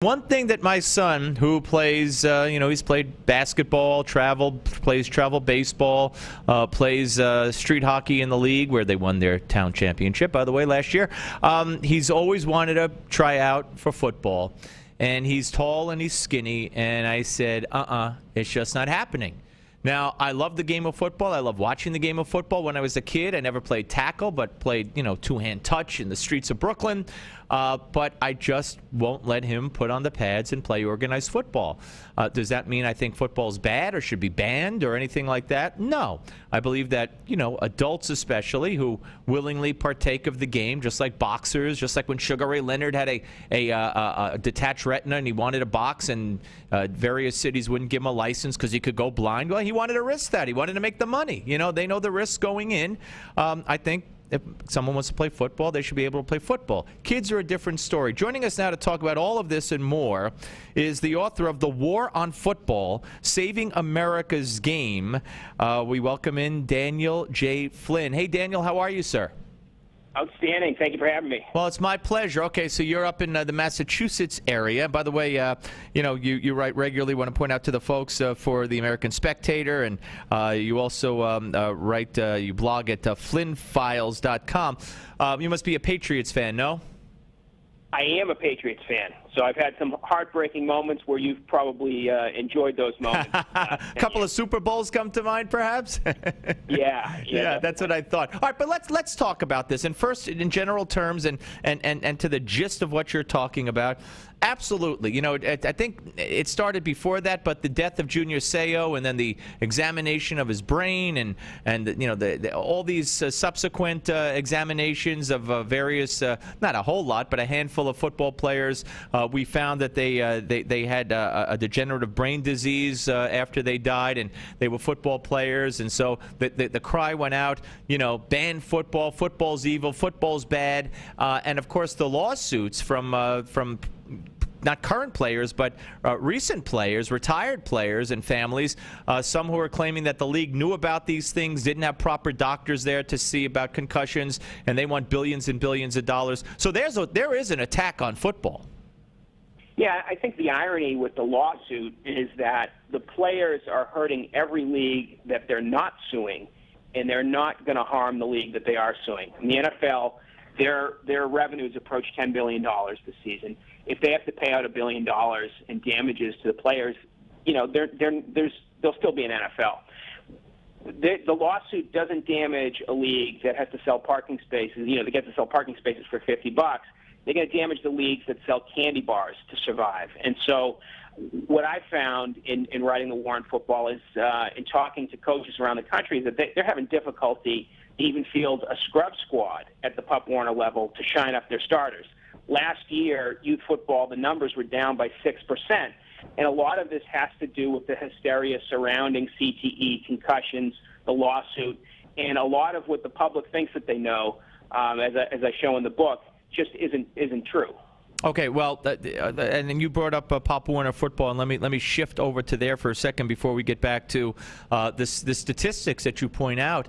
One thing that my son, who plays, he's played basketball, plays travel baseball, plays street hockey in the league where they won their town championship, by the way, last year. He's always wanted to try out for football. And he's tall and he's skinny. And I said, it's just not happening. Now, I love the game of football. I love watching the game of football. When I was a kid, I never played tackle, but played, two-hand touch in the streets of Brooklyn. But I just won't let him put on the pads and play organized football. Does that mean I think football's bad or should be banned or anything like that? No. I believe that, adults especially who willingly partake of the game, just like boxers, just like when Sugar Ray Leonard had a detached retina and he wanted a box and various cities wouldn't give him a license because he could go blind. Well, he wanted to risk that. He wanted to make the money. They know the risks going in. I think if someone wants to play football, they should be able to play football. Kids are a different story. Joining us now to talk about all of this and more is the author of The War on Football, Saving America's Game. We welcome in Daniel J. Flynn. Hey, Daniel, how are you, sir? Outstanding. Thank you for having me. Well, it's my pleasure. Okay, so you're up in the Massachusetts area. By the way, you write regularly. Want to point out to the folks for the American Spectator, and you also you blog at flynnfiles.com. You must be a Patriots fan, no? I am a Patriots fan, so I've had some heartbreaking moments where you've probably enjoyed those moments. A couple of Super Bowls come to mind, perhaps? Yeah, that's what I thought. All right, but let's talk about this. And first, in general terms, and to the gist of what you're talking about, absolutely. I think it started before that, but the death of Junior Seau and then the examination of his brain and all these subsequent examinations of various, not a whole lot, but a handful of football players. We found that they had a degenerative brain disease after they died, and they were football players. And so the cry went out, ban football, football's evil, football's bad. And, of course, the lawsuits from not current players, but recent players, retired players and families, some who are claiming that the league knew about these things, didn't have proper doctors there to see about concussions, and they want billions and billions of dollars. So there is an attack on football. Yeah, I think the irony with the lawsuit is that the players are hurting every league that they're not suing, and they're not going to harm the league that they are suing. In the NFL, their revenues approach $10 billion this season. If they have to pay out $1 billion in damages to the players, there'll still be an NFL. The lawsuit doesn't damage a league that has to sell parking spaces. They get to sell parking spaces for $50. They're going to damage the leagues that sell candy bars to survive. And so what I found in writing The War on Football is in talking to coaches around the country that they're having difficulty to even field a scrub squad at the Pop Warner level to shine up their starters. Last year, youth football, the numbers were down by 6%. And a lot of this has to do with the hysteria surrounding CTE, concussions, the lawsuit, and a lot of what the public thinks that they know, as I show in the book, just isn't true. Okay, well, and then you brought up Pop Warner football, and let me shift over to there for a second before we get back to the statistics that you point out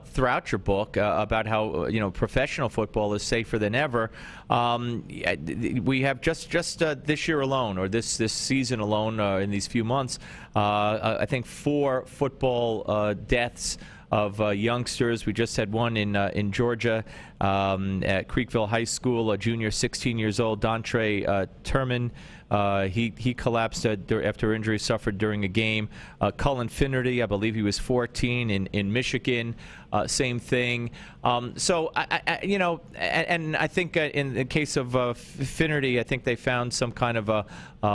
throughout your book about how professional football is safer than ever. We have just this year alone, or this season alone, in these few months, I think 4 football deaths of youngsters. We just had one in Georgia at Creekville High School, a junior, 16 years old, Dontre Turman. He collapsed after injury suffered during a game. Cullen Finnerty, I believe he was 14 in Michigan. Same thing. So and I think in the case of Finnerty, I think they found some kind of a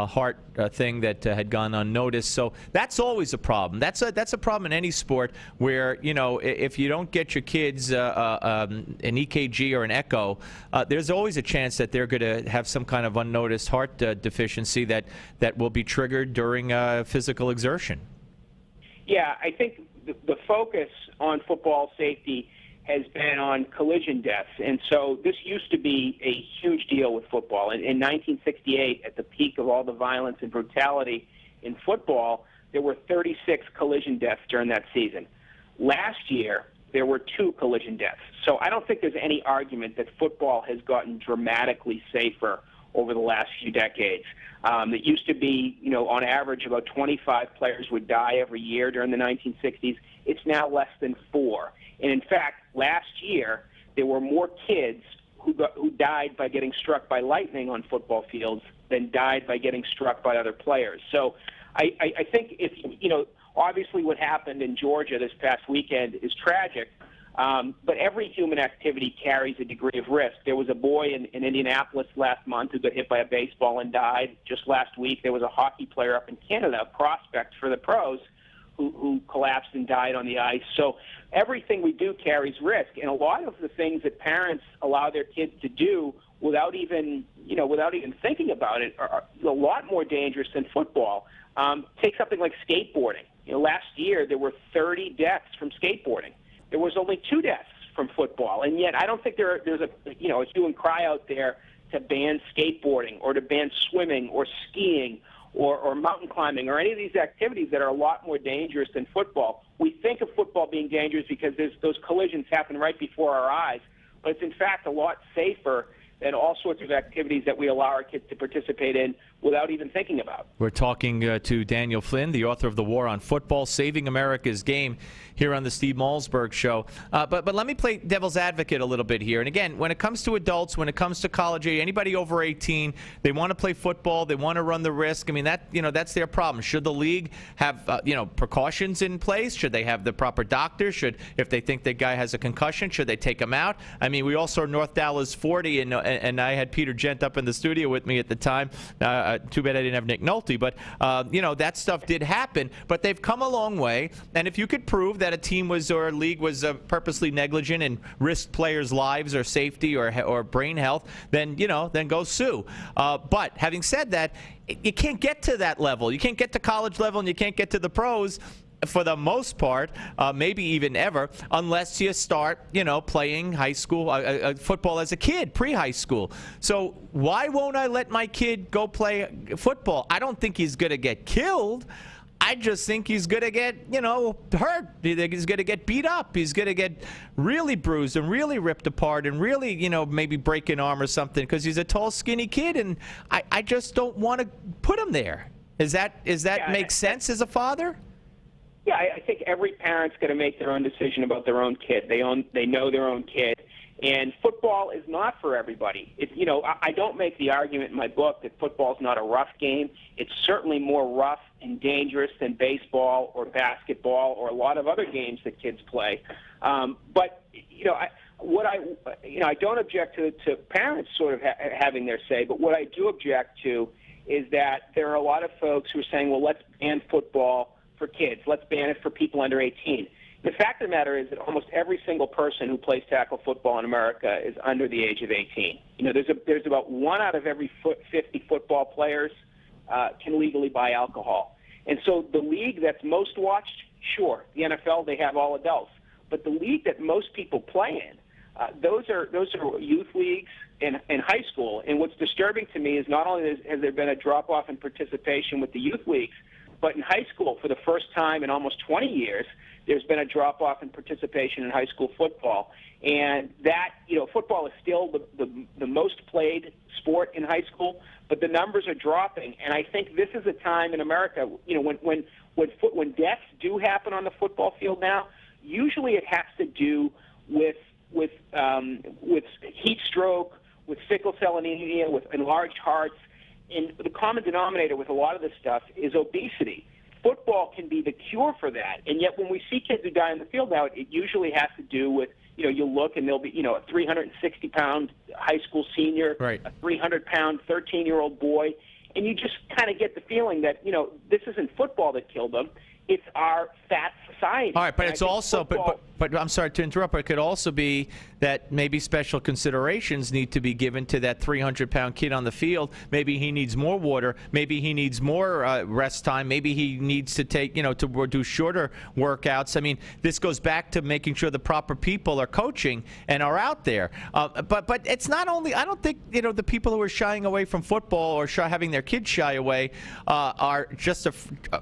heart thing that had gone unnoticed. So that's always a problem. That's a problem in any sport where if you don't get your kids an EKG or an echo, there's always a chance that they're going to have some kind of unnoticed heart deficiency that will be triggered during physical exertion. Yeah, I think the focus on football safety has been on collision deaths. And so this used to be a huge deal with football. In 1968, at the peak of all the violence and brutality in football, there were 36 collision deaths during that season. Last year, there were 2 collision deaths. So I don't think there's any argument that football has gotten dramatically safer over the last few decades. It used to be, on average, about 25 players would die every year during the 1960s. It's now less than 4. And in fact, last year, there were more kids who died by getting struck by lightning on football fields than died by getting struck by other players. So I think obviously what happened in Georgia this past weekend is tragic, but every human activity carries a degree of risk. There was a boy in Indianapolis last month who got hit by a baseball and died. Just last week, there was a hockey player up in Canada, a prospect for the pros, who collapsed and died on the ice. So everything we do carries risk, and a lot of the things that parents allow their kids to do without even thinking about it are a lot more dangerous than football. Take something like skateboarding. Last year there were 30 deaths from skateboarding. There was only 2 deaths from football, and yet I don't think there's a hue and cry out there to ban skateboarding or to ban swimming or skiing or mountain climbing or any of these activities that are a lot more dangerous than football. We think of football being dangerous because those collisions happen right before our eyes, but it's in fact a lot safer than all sorts of activities that we allow our kids to participate in without even thinking about. We're talking to Daniel Flynn, the author of The War on Football, Saving America's Game, here on the Steve Malzberg Show. But let me play devil's advocate a little bit here. And again, when it comes to adults, when it comes to college age, anybody over 18, they want to play football, they want to run the risk. I mean, that's their problem. Should the league have precautions in place? Should they have the proper doctors? If they think the guy has a concussion, should they take him out? I mean, we all saw North Dallas 40, and I had Peter Gent up in the studio with me at the time. Too bad I didn't have Nick Nolte, but that stuff did happen. But they've come a long way, and if you could prove that a team or a league was purposely negligent and risked players' lives or safety or brain health, then go sue. But having said that, you can't get to that level. You can't get to college level, and you can't get to the pros for the most part, maybe even ever, unless you start, playing high school football as a kid, pre-high school. So why won't I let my kid go play football? I don't think he's going to get killed. I just think he's going to get, hurt. He's going to get beat up. He's going to get really bruised and really ripped apart and really, maybe break an arm or something because he's a tall, skinny kid, and I just don't want to put him there. Is that make sense as a father? Yeah, I think every parent's going to make their own decision about their own kid. They know their own kid, and football is not for everybody. I don't make the argument in my book that football is not a rough game. It's certainly more rough and dangerous than baseball or basketball or a lot of other games that kids play. But I don't object to parents sort of having their say. But what I do object to is that there are a lot of folks who are saying, well, let's ban football for kids. Let's ban it for people under 18. The fact of the matter is that almost every single person who plays tackle football in America is under the age of 18. There's about 1 out of every 50 football players can legally buy alcohol. And so the league that's most watched, sure, the NFL, they have all adults. But the league that most people play in, those are youth leagues in high school. And what's disturbing to me is not only has there been a drop-off in participation with the youth leagues, but in high school, for the first time in almost 20 years, there's been a drop-off in participation in high school football. And that, football is still the most played sport in high school, but the numbers are dropping. And I think this is a time in America, when deaths do happen on the football field now, usually it has to do with heat stroke, with sickle cell anemia, with enlarged hearts. And the common denominator with a lot of this stuff is obesity. Football can be the cure for that. And yet when we see kids who die on the field now, it usually has to do with, you'll look and there'll be, a 360-pound high school senior, right, a 300-pound 13-year-old boy. And you just kind of get the feeling that, this isn't football that killed them. It's our fat society. All right, but it's also, but I'm sorry to interrupt, but it could also be that maybe special considerations need to be given to that 300-pound kid on the field. Maybe he needs more water. Maybe he needs more rest time. Maybe he needs to take, to do shorter workouts. I mean, this goes back to making sure the proper people are coaching and are out there. But it's not only, I don't think, the people who are shying away from football or having their kids shy away are just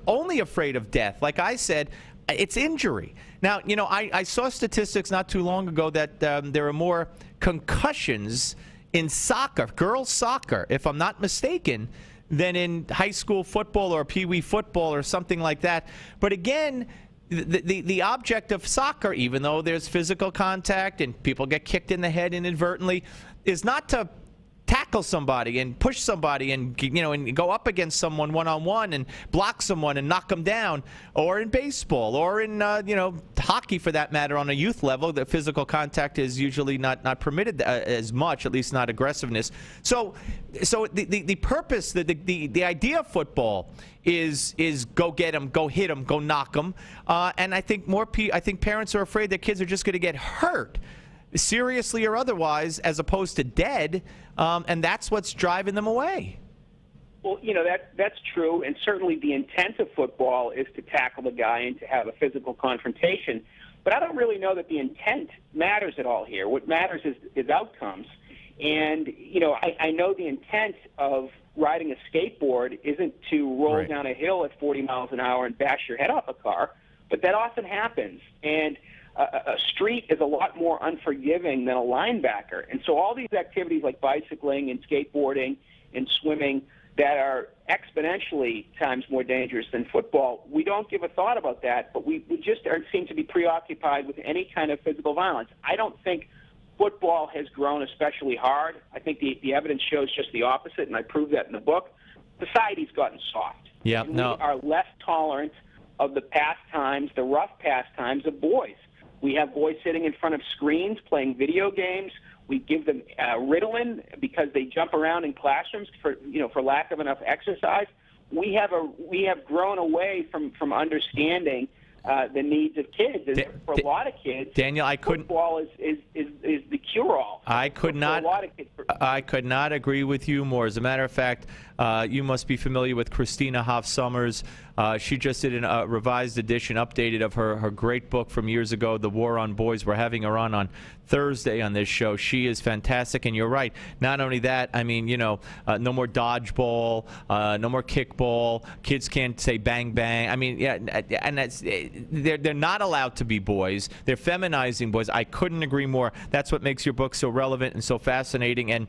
only afraid of death. Like I said, it's injury. Now, I saw statistics not too long ago that there are more concussions in soccer, girls soccer, if I'm not mistaken, than in high school football or pee-wee football or something like that. But again, the object of soccer, even though there's physical contact and people get kicked in the head inadvertently, is not to tackle somebody and push somebody and and go up against someone one-on-one and block someone and knock them down, or in baseball or in hockey for that matter. On a youth level, the physical contact is usually not permitted as much, at least not aggressiveness. So the purpose, the idea of football is go get them, go hit them, go knock them, and I think parents are afraid their kids are just going to get hurt, seriously or otherwise, as opposed to dead, and that's what's driving them away. Well, that's true, and certainly the intent of football is to tackle the guy and to have a physical confrontation. But I don't really know that the intent matters at all here. What matters is outcomes. And, I know the intent of riding a skateboard isn't to roll Right. down a hill at 40 miles an hour and bash your head off a car, but that often happens. And a street is a lot more unforgiving than a linebacker. And so all these activities like bicycling and skateboarding and swimming that are exponentially times more dangerous than football, we don't give a thought about that, but we just seem to be preoccupied with any kind of physical violence. I don't think football has grown especially hard. I think the evidence shows just the opposite, and I prove that in the book. Society's gotten soft. Yeah, and no. We are less tolerant of the pastimes, the rough pastimes of boys. We have boys sitting in front of screens playing video games. We give them Ritalin because they jump around in classrooms for lack of enough exercise. We have grown away from understanding the needs of kids. And for a lot of kids, Daniel, football is the cure-all. I could not agree with you more. As a matter of fact, you must be familiar with Christina Hoff Sommers. She just did a revised edition, updated of her great book from years ago, The War on Boys. We're having her on Thursday on this show. She is fantastic, and you're right. Not only that, I mean, no more dodgeball, no more kickball. Kids can't say bang bang. I mean, yeah, and they're not allowed to be boys. They're feminizing boys. I couldn't agree more. That's what makes your book so relevant and so fascinating. And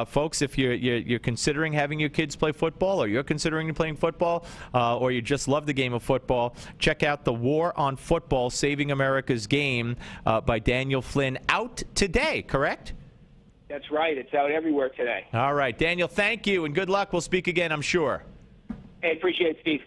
folks, if you're considering having your kids play football, or you're considering playing football, or you just love the game of football, check out The War on Football: Saving America's Game by Daniel Flynn. Out today, correct? That's right. It's out everywhere today. All right, Daniel, thank you, and good luck. We'll speak again, I'm sure. Hey, appreciate it, Steve.